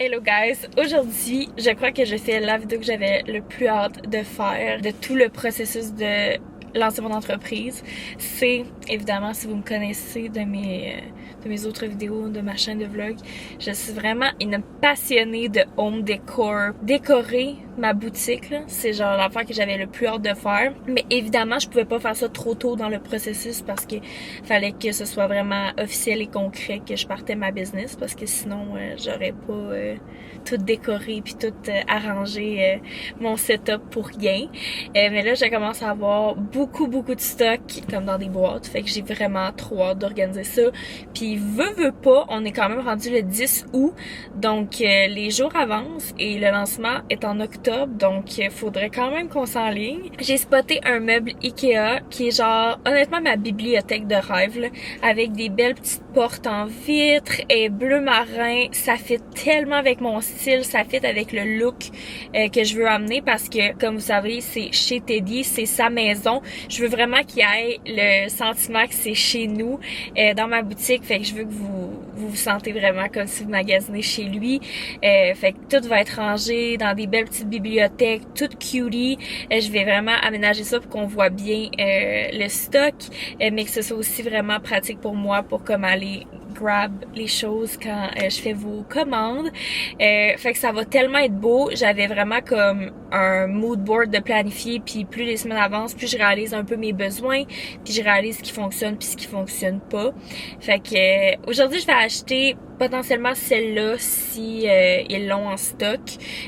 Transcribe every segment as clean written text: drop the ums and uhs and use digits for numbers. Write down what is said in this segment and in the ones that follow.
Hello guys! Aujourd'hui, je crois que je fais la vidéo que j'avais le plus hâte de faire de tout le processus de lancer mon entreprise. C'est évidemment, si vous me connaissez de mes autres vidéos, de ma chaîne de vlog, je suis vraiment une passionnée de home decor. Décorer ma boutique, c'est genre l'affaire que j'avais le plus hâte de faire. Mais évidemment, je pouvais pas faire ça trop tôt dans le processus parce que fallait que ce soit vraiment officiel et concret que je partais ma business, parce que sinon j'aurais pas tout décoré puis tout arrangé mon setup pour rien. Mais là, je commence à avoir beaucoup de stock comme dans des boîtes, fait que j'ai vraiment trop hâte d'organiser ça. Puis veut pas, on est quand même rendu le 10 août, donc les jours avancent et le lancement est en octobre, donc il faudrait quand même qu'on s'enligne. J'ai spoté un meuble Ikea qui est genre honnêtement ma bibliothèque de rêve là, avec des belles petites portes en vitre et bleu marin. Ça fit tellement avec mon style, ça fit avec le look que je veux amener, parce que comme vous savez, c'est chez Teddy, c'est sa maison. Je veux vraiment qu'il y ait le sentiment que c'est chez nous dans ma boutique, fait que je veux que vous sentez vraiment comme si vous magasinez chez lui. Fait que tout va être rangé dans des belles petites bibliothèques, toutes cutie. Je vais vraiment aménager ça pour qu'on voit bien le stock, mais que ce soit aussi vraiment pratique pour moi pour comme aller grab les choses quand je fais vos commandes. Fait que ça va tellement être beau. J'avais vraiment comme un mood board de planifier, puis plus les semaines avancent, plus je réalise un peu mes besoins, puis je réalise ce qui fonctionne puis ce qui fonctionne pas. Fait que aujourd'hui, je vais acheter potentiellement celle-là si ils l'ont en stock.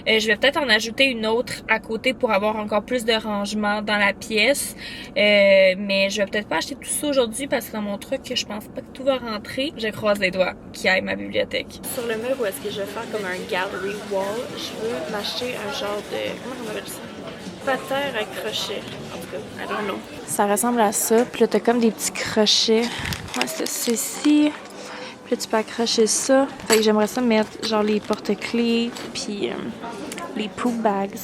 Je vais peut-être en ajouter une autre à côté pour avoir encore plus de rangement dans la pièce. Mais je vais peut-être pas acheter tout ça aujourd'hui parce que dans mon truc, je pense pas que tout va rentrer. Je croise les doigts qu'il y ait ma bibliothèque. Sur le mur où est-ce que je vais faire comme un gallery wall, je veux m'acheter un genre de... comment on appelle ça? Patère à crochet. En tout cas, I don't know. Ça ressemble à ça. Puis là, t'as comme des petits crochets. Ouais, c'est ceci. Puis là, tu peux accrocher ça. Fait que j'aimerais ça mettre genre les porte-clés puis les poop bags.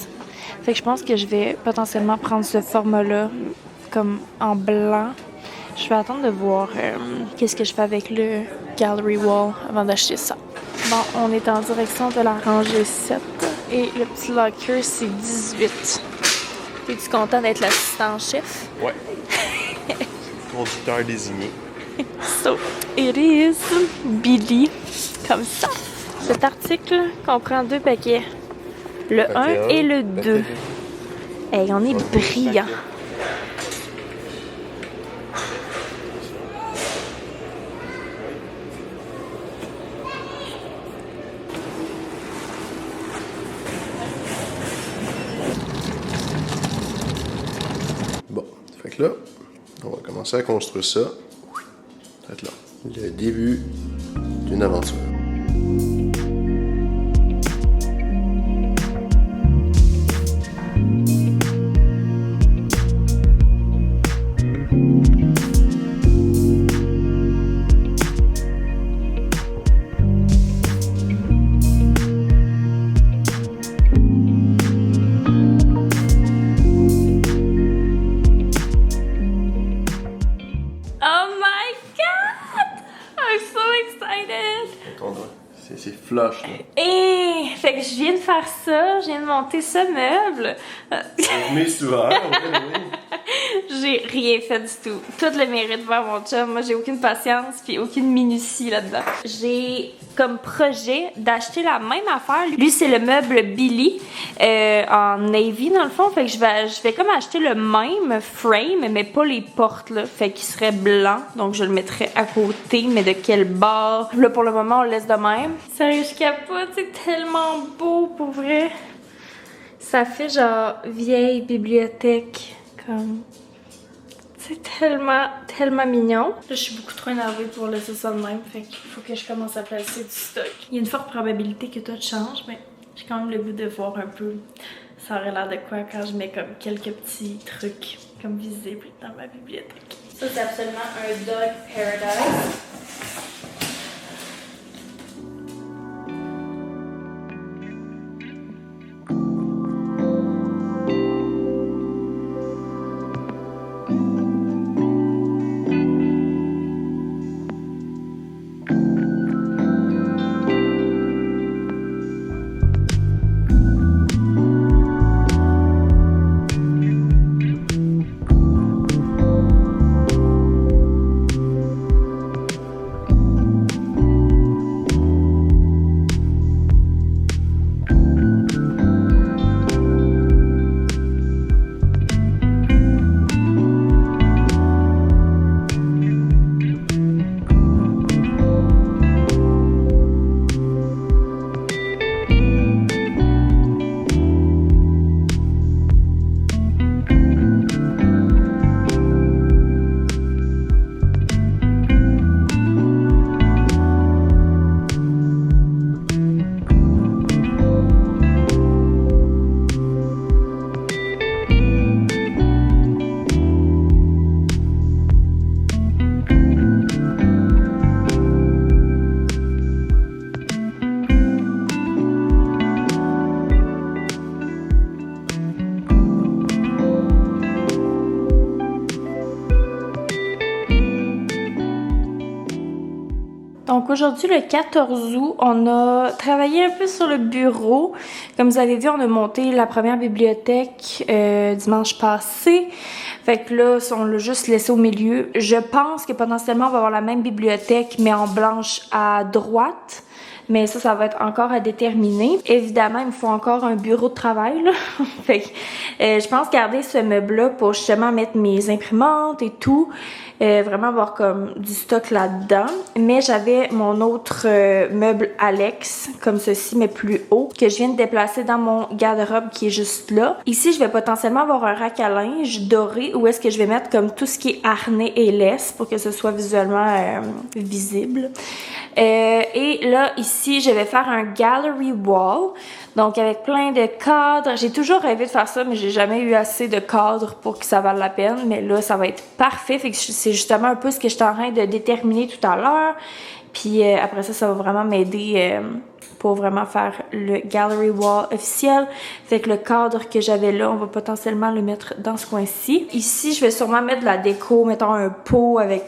Fait que je pense que je vais potentiellement prendre ce format-là comme en blanc. Je vais attendre de voir qu'est-ce que je fais avec le gallery wall avant d'acheter ça. Bon, on est en direction de la rangée 7 et le petit locker, c'est 18. Es-tu content d'être l'assistant-chef? Ouais. Conducteur désigné. So, it is Billy. Comme ça. Cet article comprend 2 paquets. Le 1 et le 2. Hey, on est brillants. Bon, fait que là, on va commencer à construire ça. Ça va être là. Le début d'une aventure. C'est flush, là. Et fait que je viens de faire ça, je viens de monter ce meuble. C'est venu souvent, oui. J'ai rien fait du tout. Tout le mérite vers mon chum. Moi, j'ai aucune patience puis aucune minutie là-dedans. J'ai comme projet d'acheter la même affaire. Lui, c'est le meuble Billy en navy dans le fond. Fait que je vais comme acheter le même frame, mais pas les portes là. Fait qu'il serait blanc. Donc je le mettrais à côté, mais de quel bord? Là, pour le moment, on le laisse de même. Sérieux, je capote. C'est tellement beau pour vrai. Ça fait genre vieille bibliothèque. Comme... c'est tellement mignon. Là, je suis beaucoup trop énervée pour laisser ça de même. Fait qu'il faut que je commence à placer du stock. Il y a une forte probabilité que tout change, mais j'ai quand même le goût de voir un peu ça aurait l'air de quoi quand je mets comme quelques petits trucs comme visibles dans ma bibliothèque. Ça, c'est absolument un dog paradise. Donc aujourd'hui, le 14 août, on a travaillé un peu sur le bureau. Comme vous avez vu, on a monté la première bibliothèque dimanche passé. Fait que là, on l'a juste laissé au milieu. Je pense que potentiellement, on va avoir la même bibliothèque, mais en blanche à droite. Mais ça va être encore à déterminer. Évidemment, il me faut encore un bureau de travail, là. Fait que je pense garder ce meuble-là pour justement mettre mes imprimantes et tout. Vraiment avoir comme du stock là-dedans. Mais j'avais mon autre meuble Alex, comme ceci, mais plus haut, que je viens de déplacer dans mon garde-robe qui est juste là. Ici, je vais potentiellement avoir un rack à linge doré où est-ce que je vais mettre comme tout ce qui est harnais et laisse pour que ce soit visuellement visible. Et là, ici, je vais faire un gallery wall. Donc, avec plein de cadres. J'ai toujours rêvé de faire ça, mais j'ai jamais eu assez de cadres pour que ça vaille la peine. Mais là, ça va être parfait. Fait que c'est justement un peu ce que j'étais en train de déterminer tout à l'heure. Puis après ça va vraiment m'aider pour vraiment faire le gallery wall officiel. Fait que le cadre que j'avais là, on va potentiellement le mettre dans ce coin-ci. Ici, je vais sûrement mettre de la déco, mettons un pot avec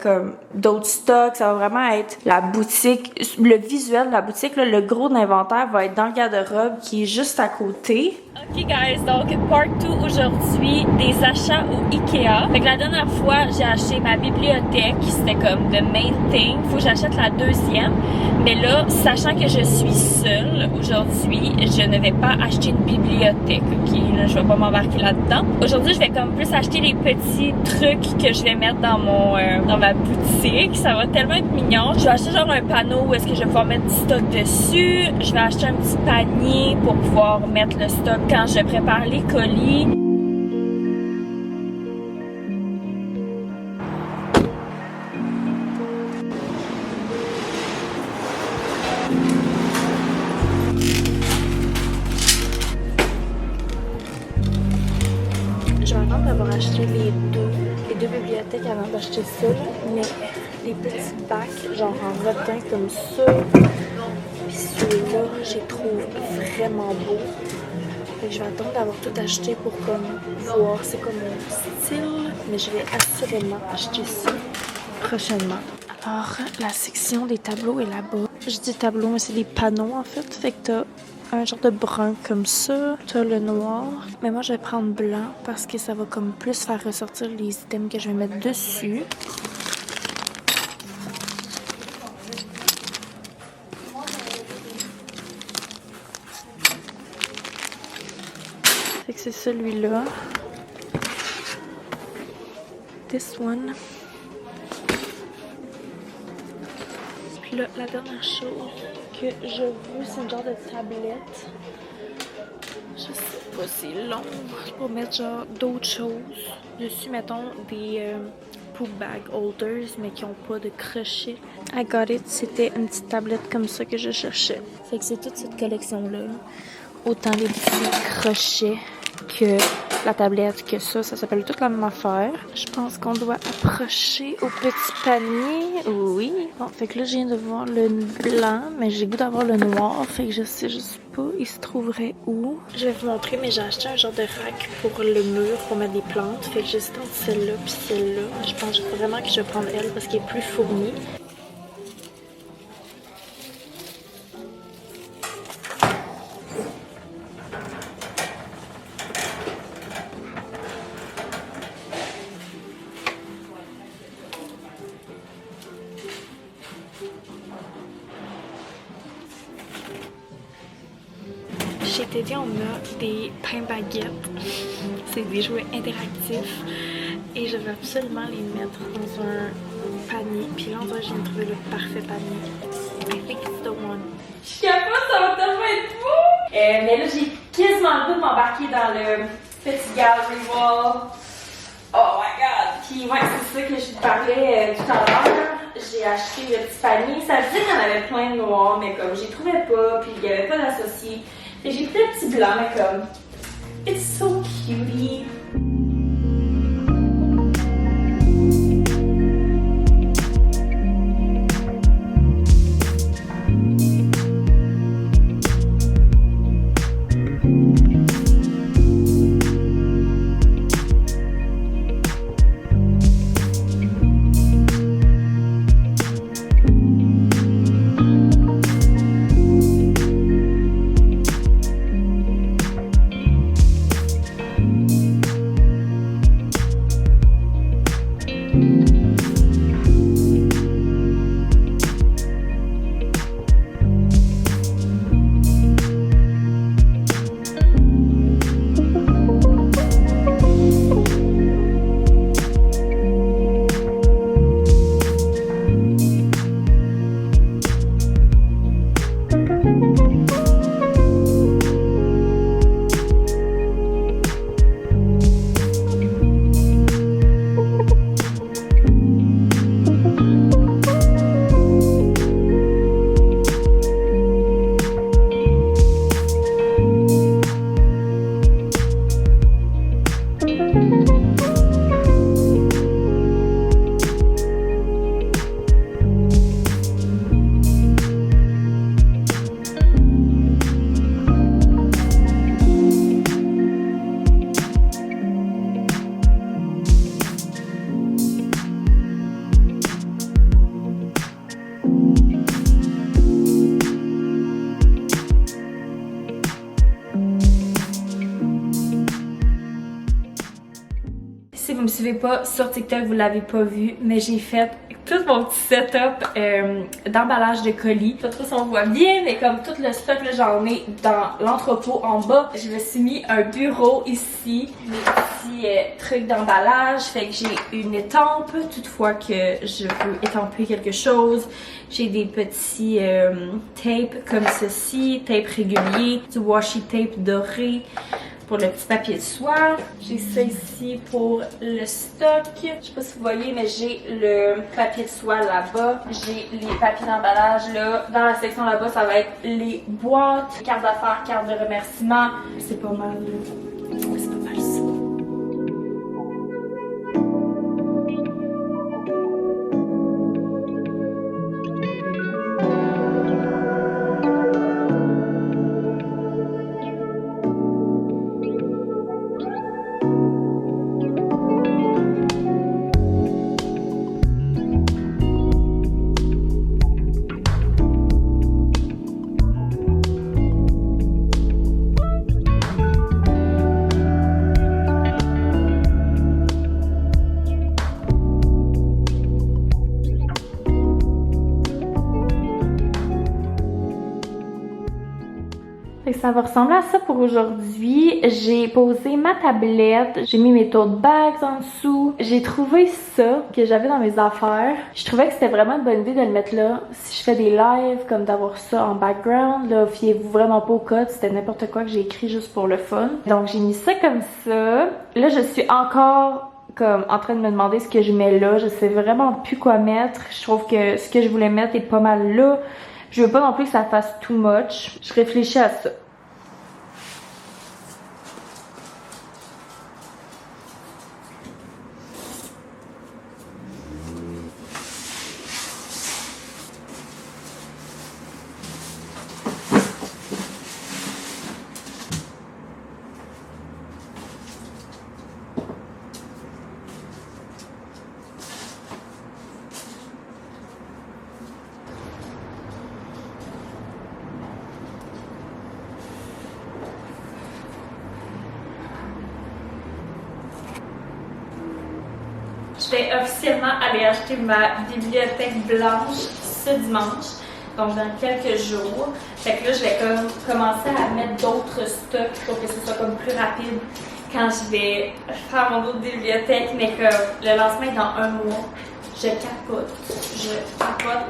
d'autres stocks. Ça va vraiment être la boutique, le visuel de la boutique. Là, le gros de l'inventaire va être dans le garde-robe qui est juste à côté. Ok guys, donc part 2 aujourd'hui, des achats au Ikea. Fait que la dernière fois, j'ai acheté ma bibliothèque, c'était comme the main thing. Faut que j'achète la deuxième. Mais là, sachant que je suis seule aujourd'hui, je ne vais pas acheter une bibliothèque, ok? Là, je vais pas m'embarquer là-dedans. Aujourd'hui, je vais comme plus acheter des petits trucs que je vais mettre dans dans ma boutique. Ça va tellement être mignon. Je vais acheter genre un panneau où est-ce que je vais pouvoir mettre du stock dessus. Je vais acheter un petit panier pour pouvoir mettre le stock quand je prépare les colis. Je vais attendre d'avoir acheté les deux bibliothèques avant d'acheter ça, mais les petits bacs, genre en rotin comme ça, puis celui-là, je les trouve vraiment beaux. Fait que je vais attendre d'avoir tout acheté pour comme voir c'est comme mon style, mais je vais assurément acheter ça prochainement. Alors, la section des tableaux est là-bas. Je dis tableau, mais c'est des panneaux en fait. Fait que t'as un genre de brun comme ça, t'as le noir. Mais moi, je vais prendre blanc parce que ça va comme plus faire ressortir les items que je vais mettre dessus. Fait que c'est celui-là. This one. Puis là, la dernière chose que je veux, c'est une genre de tablette. Je sais pas, c'est long. Pour mettre genre d'autres choses. Dessus, mettons, des poop bag holders, mais qui ont pas de crochet. I got it. C'était une petite tablette comme ça que je cherchais. Fait que c'est toute cette collection-là. Autant les petits crochets que la tablette, que ça s'appelle toute la même affaire. Je pense qu'on doit approcher au petit panier. Oui. Bon, fait que là, je viens de voir le blanc, mais j'ai goût d'avoir le noir. Fait que je sais juste pas, il se trouverait où. Je vais vous montrer, mais j'ai acheté un genre de rack pour le mur, pour mettre des plantes. Fait que j'hésite entre celle-là puis celle-là. Je pense vraiment que je vais prendre elle parce qu'elle est plus fournie. Chez Teddy, on a des pains baguettes. C'est des jouets interactifs. Et je veux absolument les mettre dans un panier. Puis là, on dirait que je viens de trouver le parfait panier. I think it's the one. Je capote, ça va tellement être beau! Mais là, j'ai quasiment le goût de m'embarquer dans le petit gallery wall. Oh my god! Puis ouais, c'est ça que je vous parlais tout à l'heure. J'ai acheté le petit panier. Ça disait qu'il y en avait plein de noirs, mais comme j'y trouvais pas, puis il n'y avait pas d'associé. Et j'ai pris le petit blanc, mais comme, it's so cutie. si vous me suivez pas sur TikTok, vous l'avez pas vu, mais j'ai fait tout mon petit setup d'emballage de colis. Pas trop si on voit bien, mais comme tout le stock, j'en ai dans l'entrepôt en bas. Je me suis mis un bureau ici, mes petits trucs d'emballage. Fait que j'ai une étampe, toutefois que je veux étamper quelque chose. J'ai des petits tapes comme ceci, tape régulier, du washi tape doré pour le petit papier de soie. J'ai ça ici pour le stock. Je sais pas si vous voyez, mais j'ai le papier de soie là-bas. J'ai les papiers d'emballage là. Dans la section là-bas, ça va être les boîtes, cartes d'affaires, cartes de remerciement. C'est pas mal là. C'est pas mal ça. Ça va ressembler à ça pour aujourd'hui. J'ai posé ma tablette, j'ai mis mes tote bags en dessous. J'ai trouvé ça que j'avais dans mes affaires. Je trouvais que c'était vraiment une bonne idée de le mettre là. Si je fais des lives, comme d'avoir ça en background, là, fiez-vous vraiment pas au code, c'était n'importe quoi que j'ai écrit juste pour le fun. Donc j'ai mis ça comme ça. Là, je suis encore comme en train de me demander ce que je mets là. Je sais vraiment plus quoi mettre. Je trouve que ce que je voulais mettre est pas mal là. Je veux pas non plus que ça fasse too much. Je réfléchis à ça. Je vais officiellement aller acheter ma bibliothèque blanche ce dimanche, donc dans quelques jours. Fait que là, je vais comme commencer à mettre d'autres stocks pour que ce soit comme plus rapide quand je vais faire mon autre bibliothèque, mais que le lancement est dans un mois. Je capote.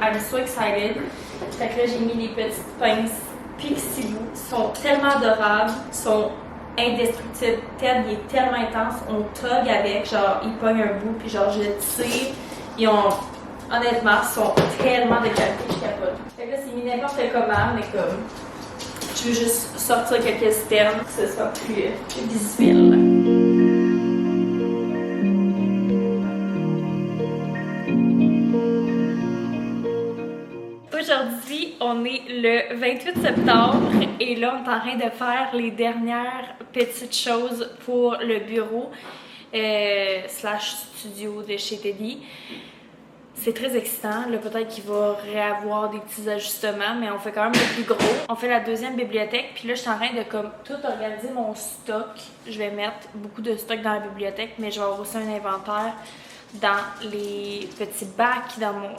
I'm so excited. Fait que là, j'ai mis les petites pinces Pixie Boo. Ils sont tellement adorables, ils sont indestructible. Ted, il est tellement intense, on tug avec, genre, il pogne un bout, puis genre, je le tire. Ils ont, honnêtement, ils sont tellement de qualité, je capote. Fait que là, c'est mis n'importe comment, mais comme, je veux juste sortir quelques sternes, que ce soit plus visuel. Aujourd'hui, on est le 28 septembre et là, on est en train de faire les dernières petites choses pour le bureau slash studio de chez Teddy. C'est très excitant. Là, peut-être qu'il va réavoir des petits ajustements, mais on fait quand même le plus gros. On fait la deuxième bibliothèque, puis là, je suis en train de comme tout organiser mon stock. Je vais mettre beaucoup de stock dans la bibliothèque, mais je vais avoir aussi un inventaire dans les petits bacs dans mon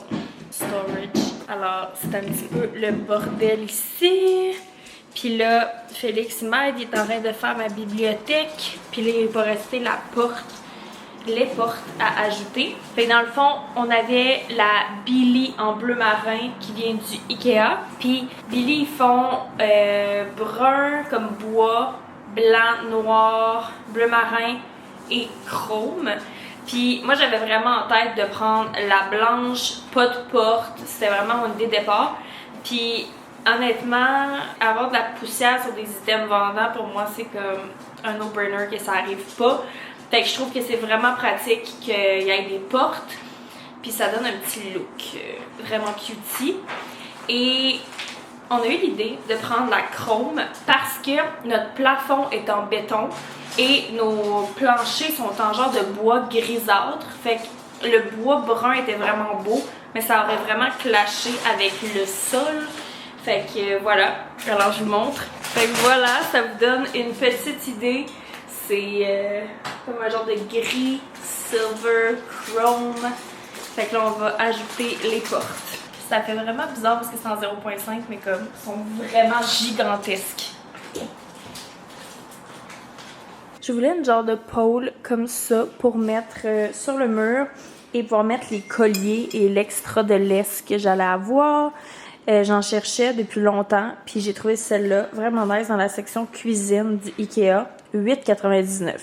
storage. Alors, c'est un petit peu le bordel ici. Puis là, Félix m'aide, il est en train de faire ma bibliothèque. Puis là, il va rester les portes à ajouter. Fait que dans le fond, on avait la Billy en bleu marin qui vient du Ikea. Puis Billy, ils font brun comme bois, blanc, noir, bleu marin et chrome. Puis moi, j'avais vraiment en tête de prendre la blanche, pas de porte. C'était vraiment mon idée de départ. Puis honnêtement, avoir de la poussière sur des items vendants, pour moi, c'est comme un no-brainer que ça arrive pas. Fait que je trouve que c'est vraiment pratique qu'il y ait des portes. Puis ça donne un petit look vraiment cutie. Et on a eu l'idée de prendre la chrome parce que notre plafond est en béton et nos planchers sont en genre de bois grisâtre. Fait que le bois brun était vraiment beau, mais ça aurait vraiment clashé avec le sol. Fait que voilà, alors je vous montre. Fait que voilà, ça vous donne une petite idée. C'est comme un genre de gris silver chrome. Fait que là, on va ajouter les portes. Ça fait vraiment bizarre parce que c'est en 0.5, mais comme, ils sont vraiment gigantesques. Je voulais une genre de pôle comme ça pour mettre sur le mur et pouvoir mettre les colliers et l'extra de laisse que j'allais avoir. J'en cherchais depuis longtemps, puis j'ai trouvé celle-là vraiment nice dans la section cuisine du Ikea, 8,99.